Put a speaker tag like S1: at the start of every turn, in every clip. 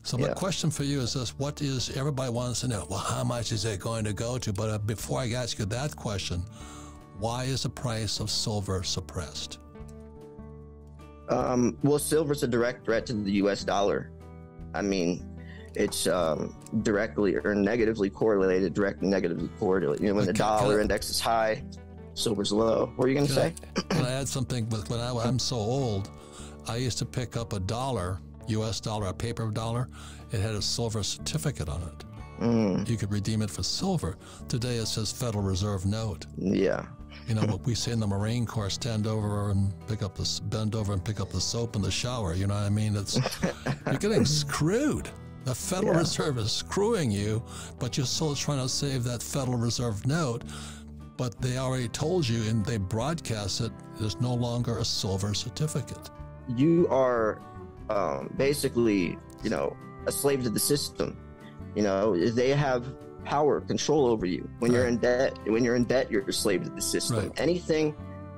S1: So my question for you is this: what is, everybody wants to know, well, how much is it going to go to? But before I ask you that question, why is the price of silver suppressed?
S2: Well, silver's a direct threat to the U.S. dollar. I mean, it's directly or negatively correlated, directly negatively correlated. You know, when the dollar index is high, silver's low. What are you going to say?
S1: Can I add something? When I'm so old, I used to pick up $1, U.S. dollar, a paper dollar. It had a silver certificate on it. You could redeem it for silver. Today it says Federal Reserve note.
S2: Yeah.
S1: You know what we say in the Marine Corps: bend over and pick up the soap in the shower. You know what I mean? You're getting screwed. The Federal Reserve is screwing you, but you're still trying to save that Federal Reserve note. But they already told you, and they broadcast it, there's no longer a silver certificate.
S2: You are basically, you know, a slave to the system. You know, they have power, control over you. When you're in debt, you're a slave to the system. Right.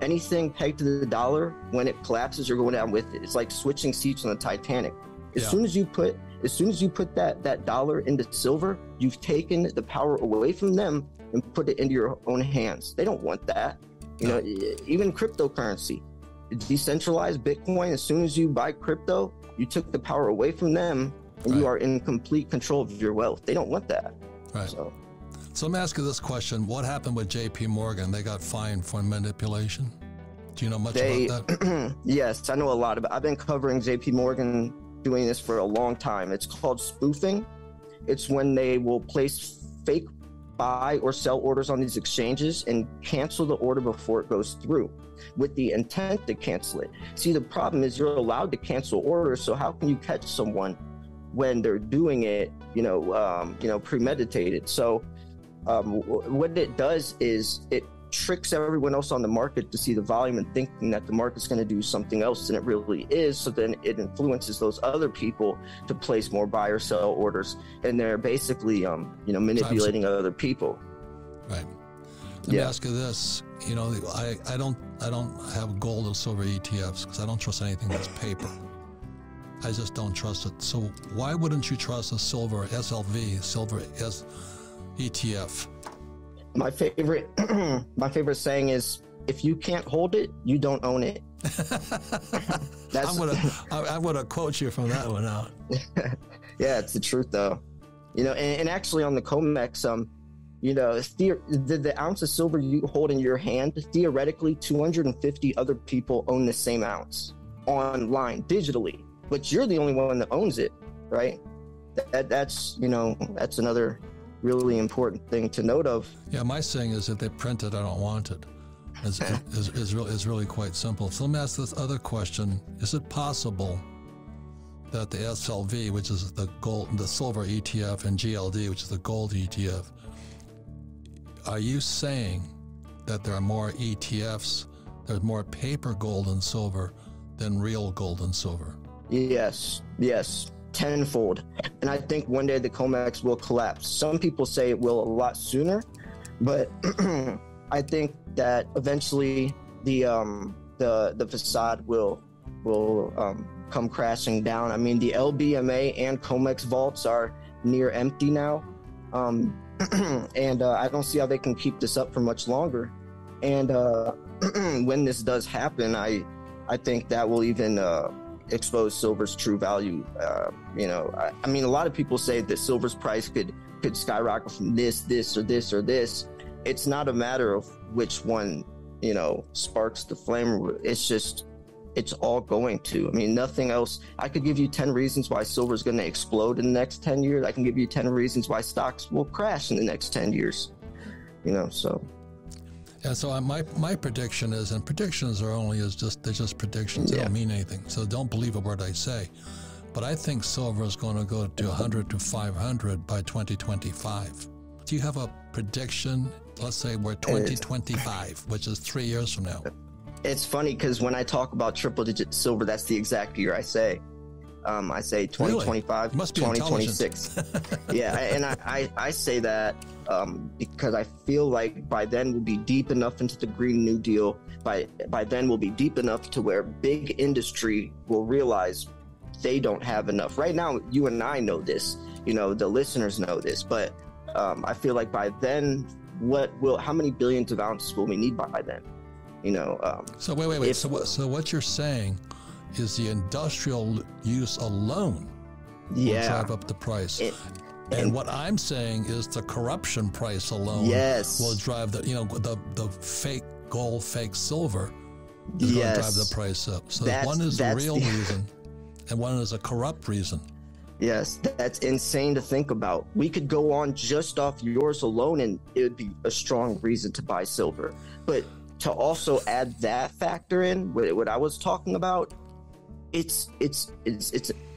S2: Anything pegged to the dollar, when it collapses, you're going down with it. It's like switching seats on the Titanic. As soon as you put that dollar into silver, you've taken the power away from them and put it into your own hands. They don't want that. You know, even cryptocurrency, decentralized Bitcoin, as soon as you buy crypto, you took the power away from them, and you are in complete control of your wealth. They don't want that.
S1: Right. So let me ask you this question. What happened with J.P. Morgan? They got fined for manipulation. Do you know much about that?
S2: Yes, I know a lot about it. I've been covering J.P. Morgan, doing this for a long time. It's called spoofing. It's when they will place fake buy or sell orders on these exchanges and cancel the order before it goes through with the intent to cancel it. See, the problem is you're allowed to cancel orders, so how can you catch someone when they're doing it, premeditated? So what it does is it tricks everyone else on the market to see the volume and thinking that the market's going to do something else than it really is. So then it influences those other people to place more buy or sell orders, and they're basically, manipulating other people.
S1: Right. Let me ask you this. You know, I don't have gold or silver ETFs because I don't trust anything that's paper. I just don't trust it. So why wouldn't you trust a silver SLV, silver ETF?
S2: My favorite saying is, if you can't hold it, you don't own it.
S1: I'm gonna quote you from that one out.
S2: Yeah, it's the truth though. You know, and actually on the COMEX, the ounce of silver you hold in your hand, theoretically 250 other people own the same ounce online, digitally, but you're the only one that owns it, right? That's another really important thing to note of.
S1: Yeah, my saying is, if they print it, I don't want it. Is really quite simple. So let me ask this other question. Is it possible that the SLV, which is the silver ETF, and GLD, which is the gold ETF, are you saying that there are more ETFs, there's more paper gold and silver than real gold and silver?
S2: Yes. Tenfold. And I think one day the COMEX will collapse. Some people say it will a lot sooner, but I think that eventually the facade will come crashing down. I mean, the LBMA and COMEX vaults are near empty now, and I don't see how they can keep this up for much longer. And when this does happen, I think that will even expose silver's true value. I mean, a lot of people say that silver's price could skyrocket from this or this. It's not a matter of which one, sparks the flame. It's all going to. I mean, nothing else. I could give you 10 reasons why silver is going to explode in the next 10 years. I can give you 10 reasons why stocks will crash in the next 10 years, so.
S1: Yeah, so my prediction is, and predictions are they're just predictions. They don't mean anything. So don't believe a word I say. But I think silver is going to go to 100 to 500 by 2025. Do you have a prediction? Let's say we're 2025, which is 3 years from now.
S2: It's funny because when I talk about triple-digit silver, that's the exact year I say. I say 2025,
S1: really?
S2: 2026. Yeah, and I say that because I feel like by then we'll be deep enough into the Green New Deal. By then we'll be deep enough to where big industry will realize they don't have enough. Right now, you and I know this, you know, the listeners know this, but I feel like by then, how many billions of ounces will we need by then? You know.
S1: So wait. So what you're saying is the industrial use alone will drive up the price. And what I'm saying is the corruption price alone will drive the fake gold, fake silver is going to drive the price up. So one is the real reason and one is a corrupt reason.
S2: Yes, that's insane to think about. We could go on just off yours alone and it would be a strong reason to buy silver. But to also add that factor in, what I was talking about, it's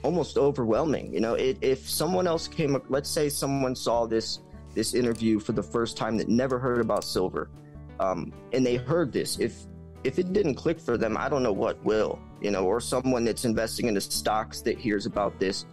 S2: almost overwhelming. You know, if someone else came up, let's say someone saw this interview for the first time that never heard about silver, and they heard this, if it didn't click for them, I don't know what will, you know, or someone that's investing in the stocks that hears about this,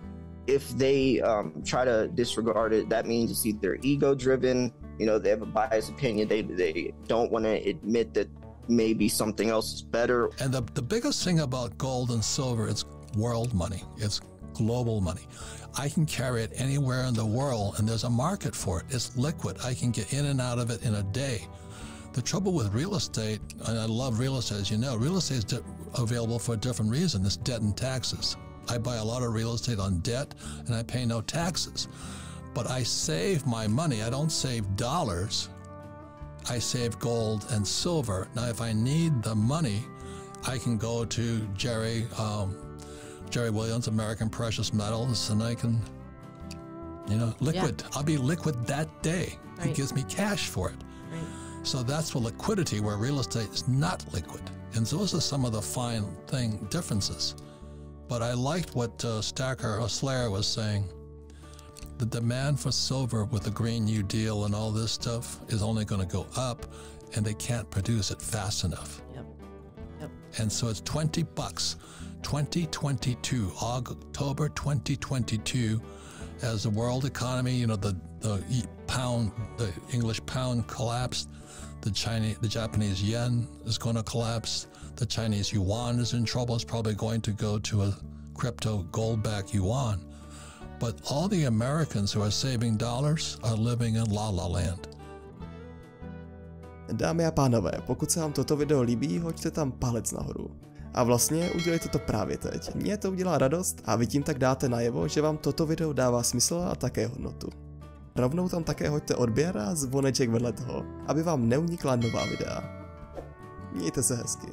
S2: if they try to disregard it, that means it's either ego driven, you know, they have a biased opinion, they don't want to admit that maybe something else is better.
S1: And the biggest thing about gold and silver, it's world money. It's global money. I can carry it anywhere in the world and there's a market for it. It's liquid. I can get in and out of it in a day. The trouble with real estate, and I love real estate, as you know, real estate is available for a different reason. It's debt and taxes. I buy a lot of real estate on debt and I pay no taxes. But I save my money. I don't save dollars. I save gold and silver. Now, if I need the money, I can go to Jerry Williams, American Precious Metals, and I can, you know, liquid. Yeah. I'll be liquid that day. Right. He gives me cash for it. Right. So that's for liquidity, where real estate is not liquid. And those are some of the fine differences. But I liked what Slayer was saying. The demand for silver with the Green New Deal and all this stuff is only going to go up, and they can't produce it fast enough. Yep. And so it's $20, 2022, October 2022, as the world economy, you know, the English pound collapsed, the Japanese yen is going to collapse, the Chinese yuan is in trouble, it's probably going to go to a crypto gold-backed yuan. But all the Americans who are saving dollars are living in La La Land.
S3: Dámy a pánové, pokud se vám toto video líbí, hoďte tam palec nahoru. A vlastně udělejte to právě teď. Mně to udělá radost a vy tím tak dáte najevo, že vám toto video dává smysl a také hodnotu. Rovnou tam také hoďte odběr a zvoneček vedle toho, aby vám neunikla nová videa. Mějte se hezky.